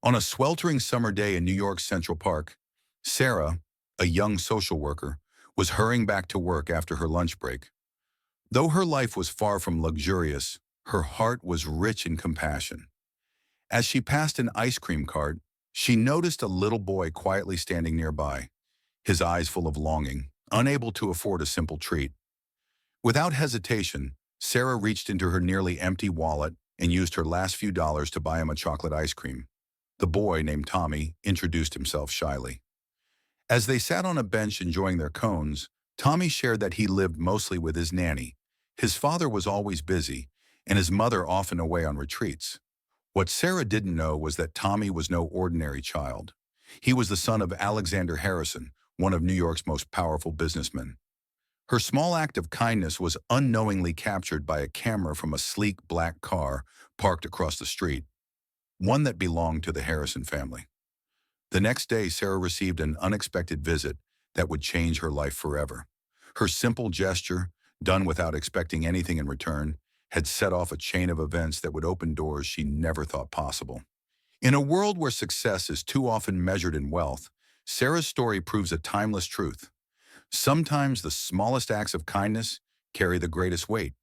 On a sweltering summer day in New York's Central Park, Sarah, a young social worker, was hurrying back to work after her lunch break. Though her life was far from luxurious, her heart was rich in compassion. As she passed an ice cream cart, she noticed a little boy quietly standing nearby, his eyes full of longing, unable to afford a simple treat. Without hesitation, Sarah reached into her nearly empty wallet and used her last few dollars to buy him a chocolate ice cream. The boy, named Tommy, introduced himself shyly. As they sat on a bench enjoying their cones, Tommy shared that he lived mostly with his nanny. His father was always busy, and his mother often away on retreats. What Sarah didn't know was that Tommy was no ordinary child. He was the son of Alexander Harrison, one of New York's most powerful businessmen. Her small act of kindness was unknowingly captured by a camera from a sleek black car parked across the street, one that belonged to the Harrison family. The next day, Sarah received an unexpected visit that would change her life forever. Her simple gesture, done without expecting anything in return, had set off a chain of events that would open doors she never thought possible. In a world where success is too often measured in wealth, Sarah's story proves a timeless truth. Sometimes the smallest acts of kindness carry the greatest weight,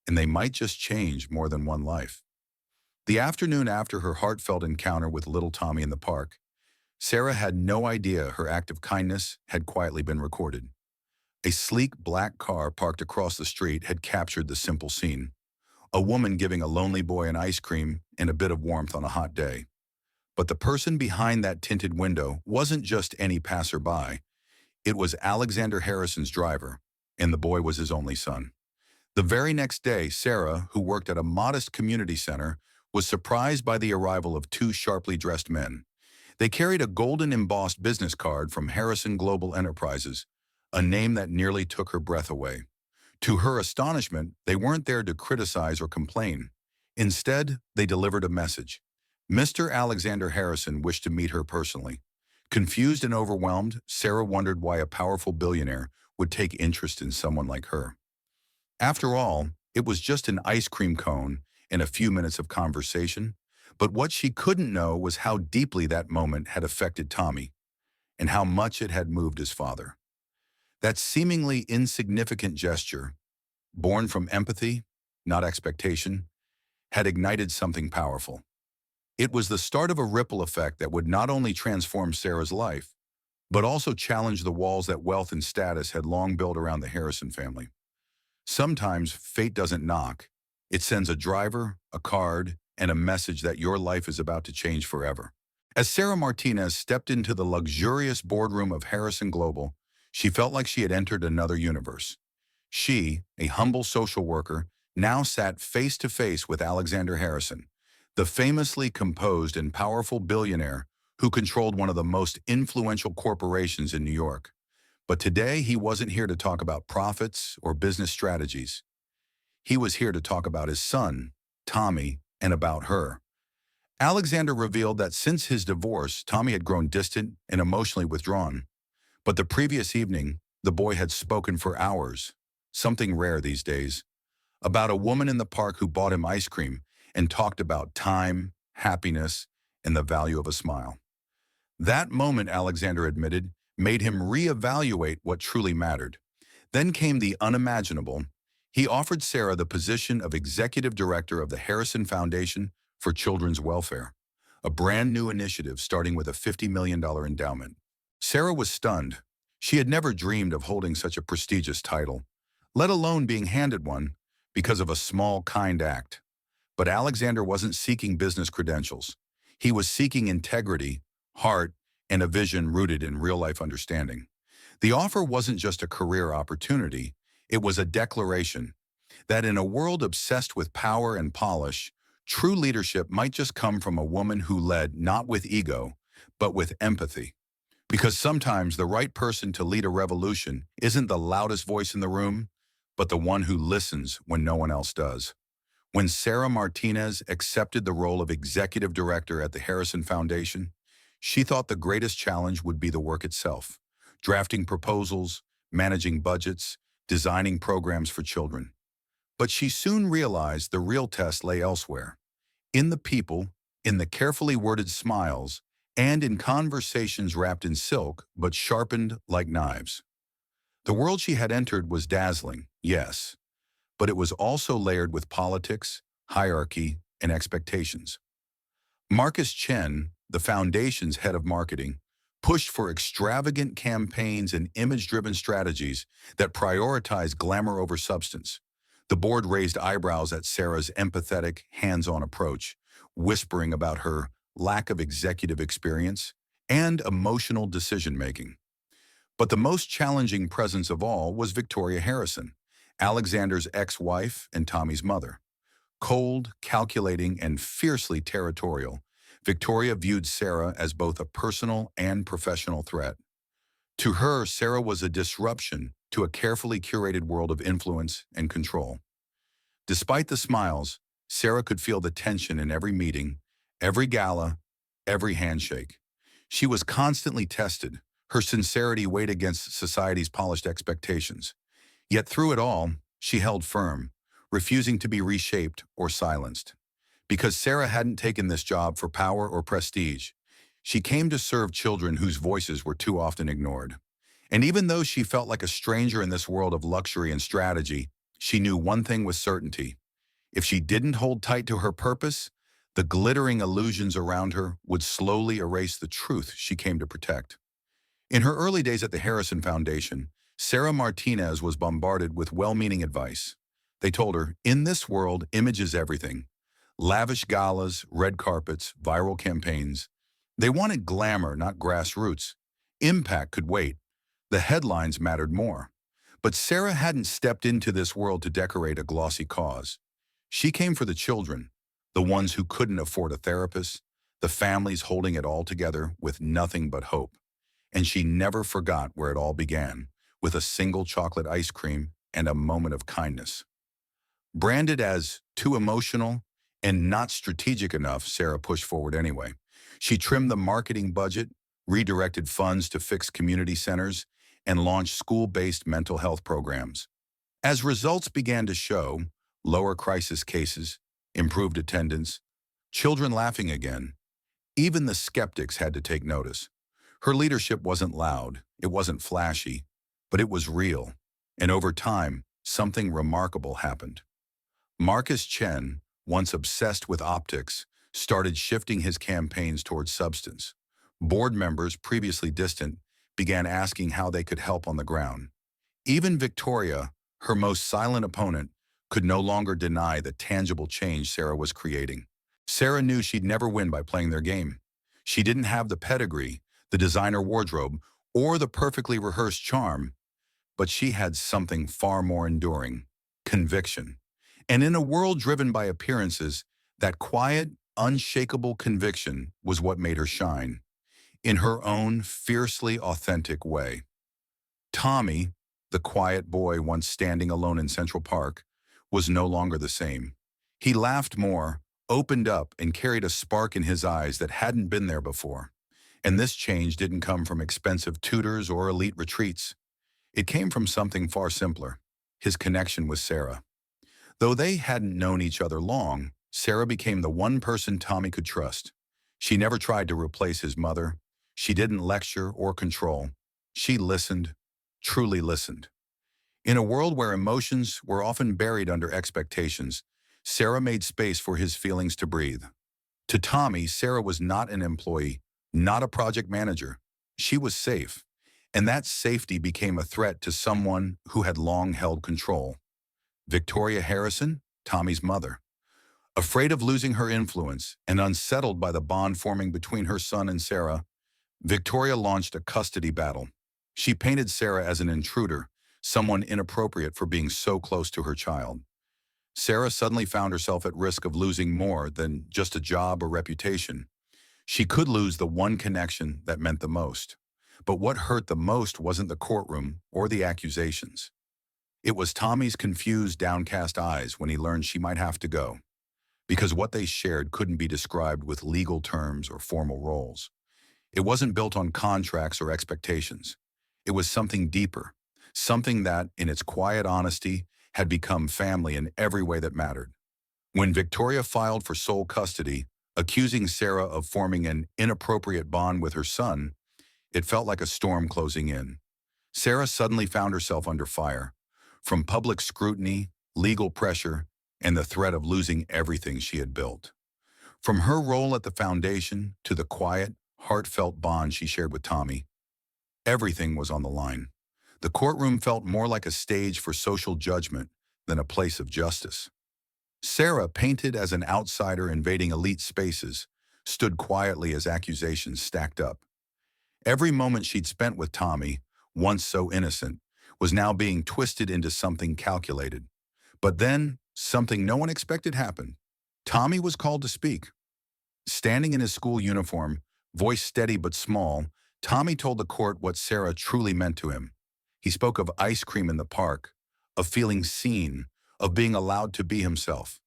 and they might just change more than one life. The afternoon after her heartfelt encounter with little Tommy in the park, Sarah had no idea her act of kindness had quietly been recorded. A sleek black car parked across the street had captured the simple scene. A woman giving a lonely boy an ice cream and a bit of warmth on a hot day. But the person behind that tinted window wasn't just any passerby. It was Alexander Harrison's driver, and the boy was his only son. The very next day, Sarah, who worked at a modest community center, was surprised by the arrival of two sharply dressed men. They carried a golden embossed business card from Harrison Global Enterprises, a name that nearly took her breath away. To her astonishment, they weren't there to criticize or complain. Instead, they delivered a message. Mr. Alexander Harrison wished to meet her personally. Confused and overwhelmed, Sarah wondered why a powerful billionaire would take interest in someone like her. After all, it was just an ice cream cone and a few minutes of conversation, but what she couldn't know was how deeply that moment had affected Tommy and how much it had moved his father. That seemingly insignificant gesture, born from empathy, not expectation, had ignited something powerful. It was the start of a ripple effect that would not only transform Sarah's life, but also challenge the walls that wealth and status had long built around the Harrison family. Sometimes fate doesn't knock. It sends a driver, a card, and a message that your life is about to change forever. As Sarah Martinez stepped into the luxurious boardroom of Harrison Global, she felt like she had entered another universe. She, a humble social worker, now sat face to face with Alexander Harrison, the famously composed and powerful billionaire who controlled one of the most influential corporations in New York. But today, he wasn't here to talk about profits or business strategies. He was here to talk about his son, Tommy, and about her. Alexander revealed that since his divorce, Tommy had grown distant and emotionally withdrawn. But the previous evening, the boy had spoken for hours, something rare these days, about a woman in the park who bought him ice cream and talked about time, happiness, and the value of a smile. That moment, Alexander admitted, made him reevaluate what truly mattered. Then came the unimaginable. He offered Sarah the position of executive director of the Harrison Foundation for Children's Welfare, a brand new initiative starting with a $50 million endowment. Sarah was stunned. She had never dreamed of holding such a prestigious title, let alone being handed one, because of a small, kind act. But Alexander wasn't seeking business credentials. He was seeking integrity, heart, and a vision rooted in real-life understanding. The offer wasn't just a career opportunity, it was a declaration that in a world obsessed with power and polish, true leadership might just come from a woman who led not with ego, but with empathy. Because sometimes the right person to lead a revolution isn't the loudest voice in the room, but the one who listens when no one else does. When Sarah Martinez accepted the role of executive director at the Harrison Foundation, she thought the greatest challenge would be the work itself, drafting proposals, managing budgets, designing programs for children. But she soon realized the real test lay elsewhere, in the people, in the carefully worded smiles, and in conversations wrapped in silk but sharpened like knives. The world she had entered was dazzling, yes, but it was also layered with politics, hierarchy, and expectations. Marcus Chen, the foundation's head of marketing, pushed for extravagant campaigns and image-driven strategies that prioritize glamour over substance. The board raised eyebrows at Sarah's empathetic, hands-on approach, whispering about her lack of executive experience and emotional decision-making. But the most challenging presence of all was Victoria Harrison, Alexander's ex-wife and Tommy's mother. Cold, calculating, and fiercely territorial, Victoria viewed Sarah as both a personal and professional threat. To her, Sarah was a disruption to a carefully curated world of influence and control. Despite the smiles, Sarah could feel the tension in every meeting, every gala, every handshake. She was constantly tested, her sincerity weighed against society's polished expectations. Yet through it all, she held firm, refusing to be reshaped or silenced. Because Sarah hadn't taken this job for power or prestige, she came to serve children whose voices were too often ignored. And even though she felt like a stranger in this world of luxury and strategy, she knew one thing with certainty. If she didn't hold tight to her purpose, the glittering illusions around her would slowly erase the truth she came to protect. In her early days at the Harrison Foundation, Sarah Martinez was bombarded with well-meaning advice. They told her, in this world, image is everything. Lavish galas, red carpets, viral campaigns. They wanted glamour, not grassroots. Impact could wait. The headlines mattered more. But Sarah hadn't stepped into this world to decorate a glossy cause. She came for the children, the ones who couldn't afford a therapist, the families holding it all together with nothing but hope. And she never forgot where it all began, with a single chocolate ice cream and a moment of kindness. Branded as too emotional and not strategic enough, Sarah pushed forward anyway. She trimmed the marketing budget, redirected funds to fix community centers, and launched school-based mental health programs. As results began to show, lower crisis cases, improved attendance, children laughing again, even the skeptics had to take notice. Her leadership wasn't loud, it wasn't flashy, but it was real. And over time, something remarkable happened. Marcus Chen, once obsessed with optics, started shifting his campaigns towards substance. Board members, previously distant, began asking how they could help on the ground. Even Victoria, her most silent opponent, could no longer deny the tangible change Sarah was creating. Sarah knew she'd never win by playing their game. She didn't have the pedigree, the designer wardrobe, or the perfectly rehearsed charm, but she had something far more enduring: conviction. And in a world driven by appearances, that quiet, unshakable conviction was what made her shine, in her own fiercely authentic way. Tommy, the quiet boy once standing alone in Central Park, was no longer the same. He laughed more, opened up, and carried a spark in his eyes that hadn't been there before. And this change didn't come from expensive tutors or elite retreats. It came from something far simpler: his connection with Sarah. Though they hadn't known each other long, Sarah became the one person Tommy could trust. She never tried to replace his mother. She didn't lecture or control. She listened, truly listened. In a world where emotions were often buried under expectations, Sarah made space for his feelings to breathe. To Tommy, Sarah was not an employee, not a project manager. She was safe, and that safety became a threat to someone who had long held control. Victoria Harrison, Tommy's mother. Afraid of losing her influence and unsettled by the bond forming between her son and Sarah, Victoria launched a custody battle. She painted Sarah as an intruder, someone inappropriate for being so close to her child. Sarah suddenly found herself at risk of losing more than just a job or reputation. She could lose the one connection that meant the most. But what hurt the most wasn't the courtroom or the accusations. It was Tommy's confused, downcast eyes when he learned she might have to go, because what they shared couldn't be described with legal terms or formal roles. It wasn't built on contracts or expectations. It was something deeper, something that, in its quiet honesty, had become family in every way that mattered. When Victoria filed for sole custody, Accusing Sarah of forming an inappropriate bond with her son, it felt like a storm closing in. Sarah suddenly found herself under fire, from public scrutiny, legal pressure, and the threat of losing everything she had built. From her role at the foundation to the quiet, heartfelt bond she shared with Tommy, everything was on the line. The courtroom felt more like a stage for social judgment than a place of justice. Sarah, painted as an outsider invading elite spaces, stood quietly as accusations stacked up. Every moment she'd spent with Tommy, once so innocent, was now being twisted into something calculated. But then, something no one expected happened. Tommy was called to speak. Standing in his school uniform, voice steady but small, Tommy told the court what Sarah truly meant to him. He spoke of ice cream in the park, of feeling seen, of being allowed to be himself.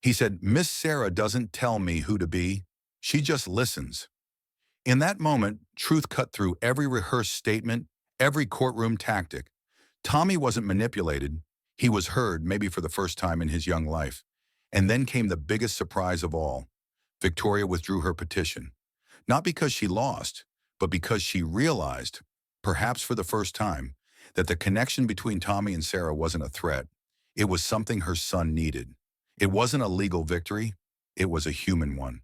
He said, "Miss Sarah doesn't tell me who to be, she just listens." In that moment, truth cut through every rehearsed statement, every courtroom tactic. Tommy wasn't manipulated. He was heard, maybe for the first time in his young life. And then came the biggest surprise of all. Victoria withdrew her petition. Not because she lost, but because she realized, perhaps for the first time, that the connection between Tommy and Sarah wasn't a threat. It was something her son needed. It wasn't a legal victory. It was a human one.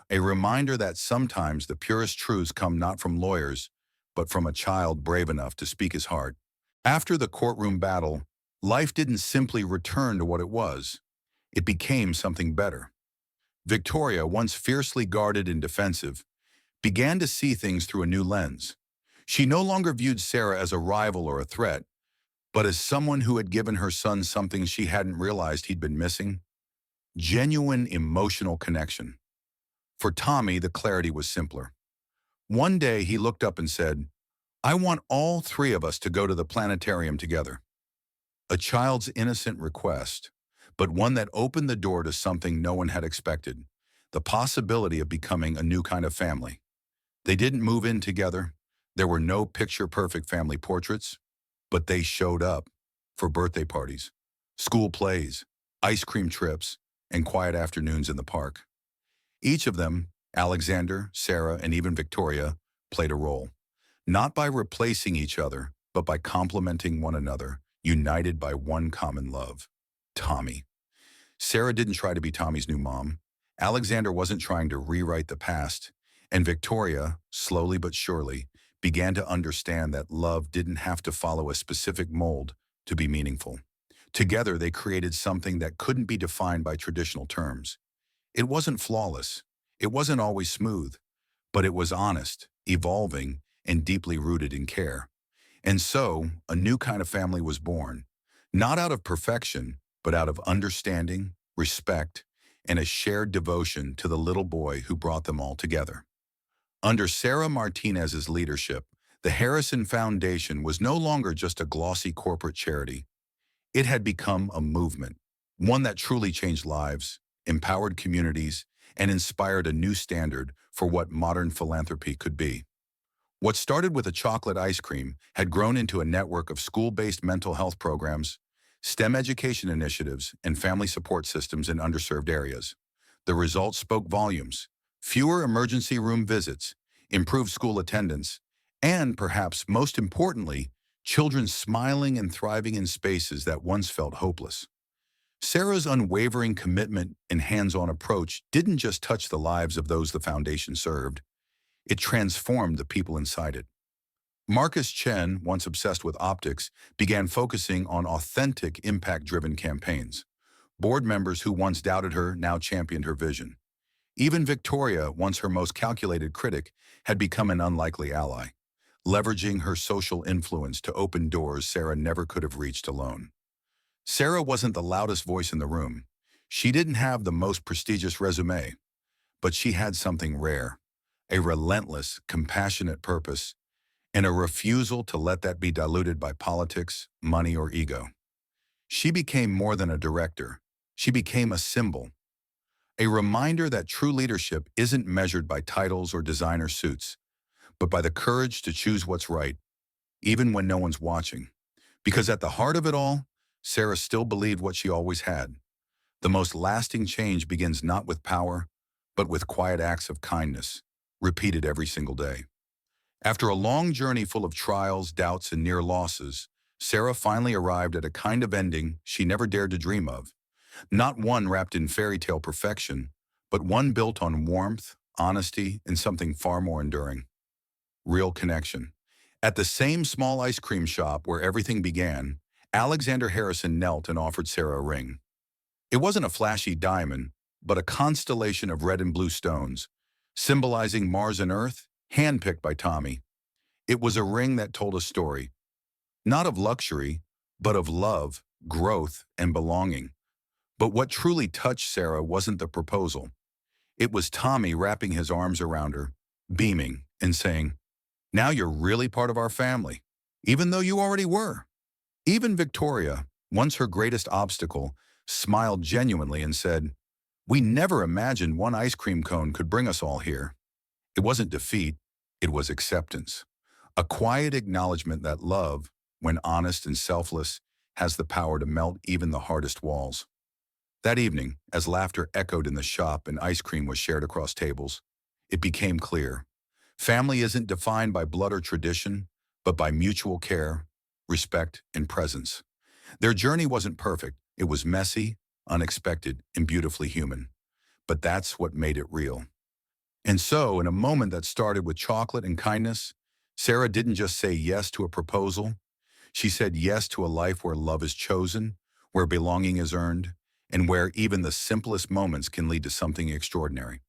A reminder that sometimes the purest truths come not from lawyers, but from a child brave enough to speak his heart. After the courtroom battle, life didn't simply return to what it was. It became something better. Victoria, once fiercely guarded and defensive, began to see things through a new lens. She no longer viewed Sarah as a rival or a threat, but as someone who had given her son something she hadn't realized he'd been missing: genuine emotional connection. For Tommy, the clarity was simpler. One day he looked up and said, "I want all three of us to go to the planetarium together." A child's innocent request, but one that opened the door to something no one had expected: the possibility of becoming a new kind of family. They didn't move in together. There were no picture-perfect family portraits, but they showed up for birthday parties, school plays, ice cream trips, and quiet afternoons in the park. Each of them, Alexander, Sarah, and even Victoria, played a role, not by replacing each other, but by complementing one another, united by one common love: Tommy. Sarah didn't try to be Tommy's new mom. Alexander wasn't trying to rewrite the past. And Victoria, slowly but surely, began to understand that love didn't have to follow a specific mold to be meaningful. Together, they created something that couldn't be defined by traditional terms. It wasn't flawless. It wasn't always smooth, but it was honest, evolving, and deeply rooted in care. And so, a new kind of family was born, not out of perfection, but out of understanding, respect, and a shared devotion to the little boy who brought them all together. Under Sarah Martinez's leadership, the Harrison Foundation was no longer just a glossy corporate charity. It had become a movement, one that truly changed lives, empowered communities, and inspired a new standard for what modern philanthropy could be. What started with a chocolate ice cream had grown into a network of school-based mental health programs, STEM education initiatives, and family support systems in underserved areas. The results spoke volumes: fewer emergency room visits, improved school attendance, and, perhaps most importantly, children smiling and thriving in spaces that once felt hopeless. Sarah's unwavering commitment and hands-on approach didn't just touch the lives of those the foundation served. It transformed the people inside it. Marcus Chen, once obsessed with optics, began focusing on authentic, impact-driven campaigns. Board members who once doubted her now championed her vision. Even Victoria, once her most calculated critic, had become an unlikely ally, leveraging her social influence to open doors Sarah never could have reached alone. Sarah wasn't the loudest voice in the room. She didn't have the most prestigious resume, but she had something rare: a relentless, compassionate purpose, and a refusal to let that be diluted by politics, money, or ego. She became more than a director. She became a symbol, a reminder that true leadership isn't measured by titles or designer suits, but by the courage to choose what's right, even when no one's watching. Because at the heart of it all, Sarah still believed what she always had: the most lasting change begins not with power, but with quiet acts of kindness, repeated every single day. After a long journey full of trials, doubts, and near losses, Sarah finally arrived at a kind of ending she never dared to dream of. Not one wrapped in fairy tale perfection, but one built on warmth, honesty, and something far more enduring: real connection. At the same small ice cream shop where everything began, Alexander Harrison knelt and offered Sarah a ring. It wasn't a flashy diamond, but a constellation of red and blue stones, symbolizing Mars and Earth, handpicked by Tommy. It was a ring that told a story, not of luxury, but of love, growth, and belonging. But what truly touched Sarah wasn't the proposal. It was Tommy wrapping his arms around her, beaming, and saying, "Now you're really part of our family, even though you already were." Even Victoria, once her greatest obstacle, smiled genuinely and said, "We never imagined one ice cream cone could bring us all here." It wasn't defeat, it was acceptance. A quiet acknowledgement that love, when honest and selfless, has the power to melt even the hardest walls. That evening, as laughter echoed in the shop and ice cream was shared across tables, it became clear. Family isn't defined by blood or tradition, but by mutual care, respect, and presence. Their journey wasn't perfect. It was messy, unexpected, and beautifully human. But that's what made it real. And so, in a moment that started with chocolate and kindness, Sarah didn't just say yes to a proposal. She said yes to a life where love is chosen, where belonging is earned, and where even the simplest moments can lead to something extraordinary.